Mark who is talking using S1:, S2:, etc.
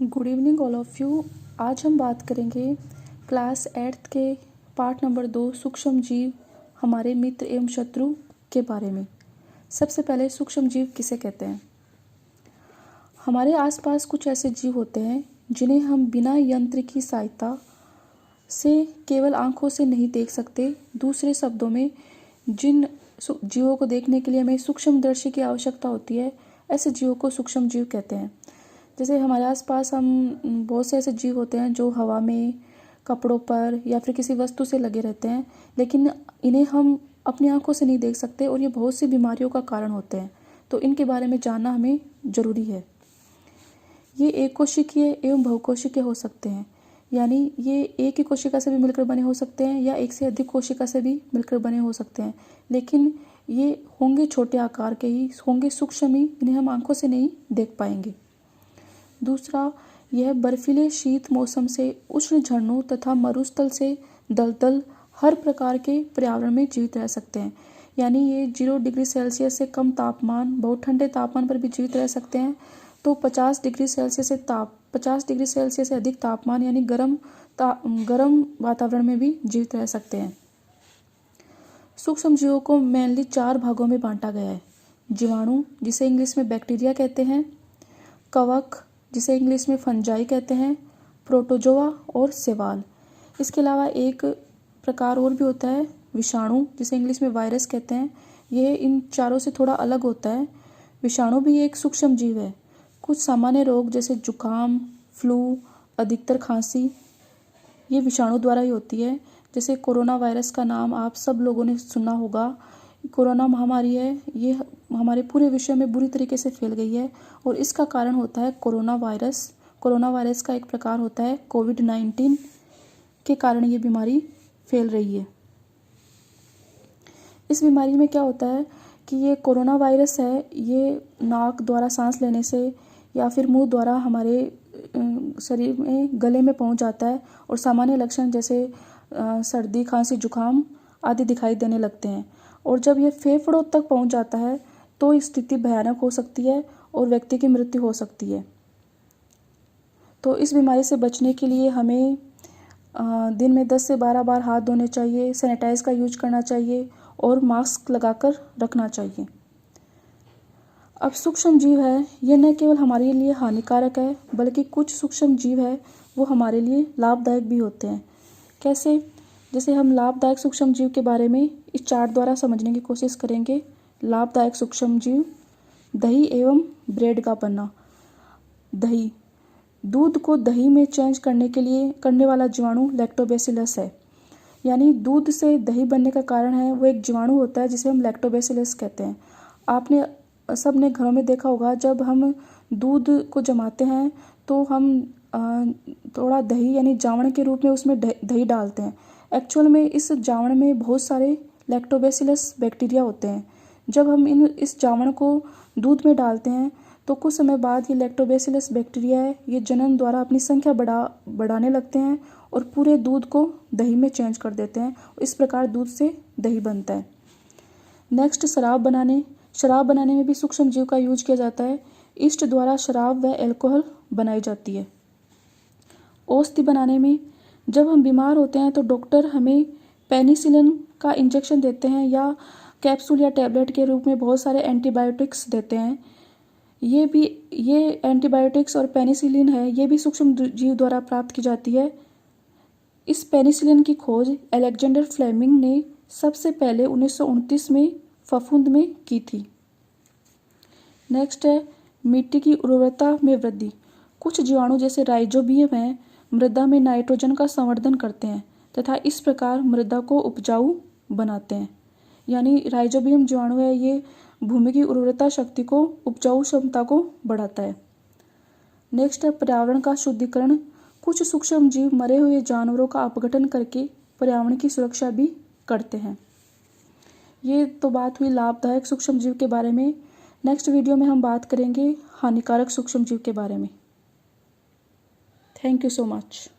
S1: Good evening all of you. आज हम बात करेंगे क्लास 8th के पार्ट नंबर 2 सूक्ष्म जीव हमारे मित्र एवं शत्रु के बारे में। सबसे पहले सूक्ष्म जीव किसे कहते हैं। हमारे आसपास कुछ ऐसे जीव होते हैं जिन्हें हम बिना यंत्र की सहायता से केवल आंखों से नहीं देख सकते। दूसरे शब्दों में, जिन जीवों को देखने के लिए हमें सूक्ष्मदर्शी की आवश्यकता होती है, ऐसे जीवों को सूक्ष्म जीव कहते हैं। जैसे हमारे आसपास हम बहुत से ऐसे जीव होते हैं जो हवा में, कपड़ों पर या फिर किसी वस्तु से लगे रहते हैं, लेकिन इन्हें हम अपनी आंखों से नहीं देख सकते और ये बहुत सी बीमारियों का कारण होते हैं। तो इनके बारे में जानना हमें ज़रूरी है। ये एक कोशिकीय एवं बहुकोशिकीय हो सकते हैं, यानी ये एक ही कोशिका से भी मिलकर बने हो सकते हैं या एक से अधिक कोशिका से भी मिलकर बने हो सकते हैं, लेकिन ये होंगे छोटे आकार के ही, होंगे सूक्ष्म ही, इन्हें हम आंखों से नहीं देख पाएंगे। दूसरा, यह बर्फीले शीत मौसम से उष्ण झरनों तथा मरुस्थल से दलदल हर प्रकार के पर्यावरण में जीवित रह सकते हैं। यानी ये 0 डिग्री सेल्सियस से कम तापमान, बहुत ठंडे तापमान पर भी जीवित रह सकते हैं। तो 50 डिग्री सेल्सियस से अधिक तापमान यानी गर्म वातावरण में भी जीवित रह सकते हैं। सूक्ष्म जीवों को मेनली 4 भागों में बांटा गया है। जीवाणु, जिसे इंग्लिश में बैक्टीरिया कहते हैं, कवक, जिसे इंग्लिश में फंजाई कहते हैं, प्रोटोजोआ और शैवाल। इसके अलावा एक प्रकार और भी होता है विषाणु, जिसे इंग्लिश में वायरस कहते हैं। यह इन चारों से थोड़ा अलग होता है। विषाणु भी एक सूक्ष्म जीव है। कुछ सामान्य रोग जैसे जुकाम, फ्लू, अधिकतर खांसी, ये विषाणु द्वारा ही होती है। जैसे कोरोना वायरस का नाम आप सब लोगों ने सुना होगा। कोरोना महामारी है, ये हमारे पूरे विश्व में बुरी तरीके से फैल गई है और इसका कारण होता है कोरोना वायरस। कोरोना वायरस का एक प्रकार होता है कोविड-19 के कारण ये बीमारी फैल रही है। इस बीमारी में क्या होता है कि ये कोरोना वायरस है, ये नाक द्वारा सांस लेने से या फिर मुंह द्वारा हमारे शरीर में, गले में पहुंच जाता है और सामान्य लक्षण जैसे सर्दी, खांसी, जुकाम आदि दिखाई देने लगते हैं। और जब ये फेफड़ों तक पहुंच जाता है तो स्थिति भयानक हो सकती है और व्यक्ति की मृत्यु हो सकती है। तो इस बीमारी से बचने के लिए हमें दिन में 10 से 12 बार हाथ धोने चाहिए, सैनिटाइज का यूज करना चाहिए और मास्क लगाकर रखना चाहिए। अब सूक्ष्म जीव है, ये न केवल हमारे लिए हानिकारक है बल्कि कुछ सूक्ष्म जीव है वो हमारे लिए लाभदायक भी होते हैं। कैसे? जैसे हम लाभदायक सूक्ष्म जीव के बारे में इस चार्ट द्वारा समझने की कोशिश करेंगे। लाभदायक सूक्ष्म जीव, दही एवं ब्रेड का बनना। दही, दूध को दही में चेंज करने वाला जीवाणु लैक्टोबैसिलस है। यानी दूध से दही बनने का कारण है वो एक जीवाणु होता है जिसे हम लैक्टोबैसिलस कहते हैं। आपने सबने घरों में देखा होगा, जब हम दूध को जमाते हैं तो हम थोड़ा दही यानी जावण के रूप में उसमें दही डालते हैं। एक्चुअल में इस जावण में बहुत सारे लैक्टोबैसिलस बैक्टीरिया होते हैं। जब हम इस जावण को दूध में डालते हैं तो कुछ समय बाद ये लैक्टोबैसिलस बैक्टीरिया है, ये जनन द्वारा अपनी संख्या बढ़ाने लगते हैं और पूरे दूध को दही में चेंज कर देते हैं। इस प्रकार दूध से दही बनता है। नेक्स्ट, शराब बनाने में भी सूक्ष्म जीव का यूज किया जाता है। ईस्ट द्वारा शराब व एल्कोहल बनाई जाती है। औषधि बनाने में, जब हम बीमार होते हैं तो डॉक्टर हमें पेनिसिलिन का इंजेक्शन देते हैं या कैप्सूल या टैबलेट के रूप में बहुत सारे एंटीबायोटिक्स देते हैं। ये एंटीबायोटिक्स और पेनिसिलिन है, ये भी सूक्ष्म जीव द्वारा प्राप्त की जाती है। इस पेनिसिलिन की खोज अलेक्जेंडर फ्लेमिंग ने सबसे पहले 1929 में फफूंद में की थी। नेक्स्ट है मिट्टी की उर्वरता में वृद्धि। कुछ जीवाणु जैसे राइजोबियम है, मृदा में नाइट्रोजन का संवर्धन करते हैं तथा इस प्रकार मृदा को उपजाऊ बनाते हैं। यानी राइजोबियम जीवाणु है, ये भूमि की उर्वरता शक्ति को, उपजाऊ क्षमता को बढ़ाता है। नेक्स्ट है पर्यावरण का शुद्धिकरण। कुछ सूक्ष्म जीव मरे हुए जानवरों का अपघटन करके पर्यावरण की सुरक्षा भी करते हैं। ये तो बात हुई लाभदायक सूक्ष्म जीव के बारे में। नेक्स्ट वीडियो में हम बात करेंगे हानिकारक सूक्ष्म जीव के बारे में। Thank you so much.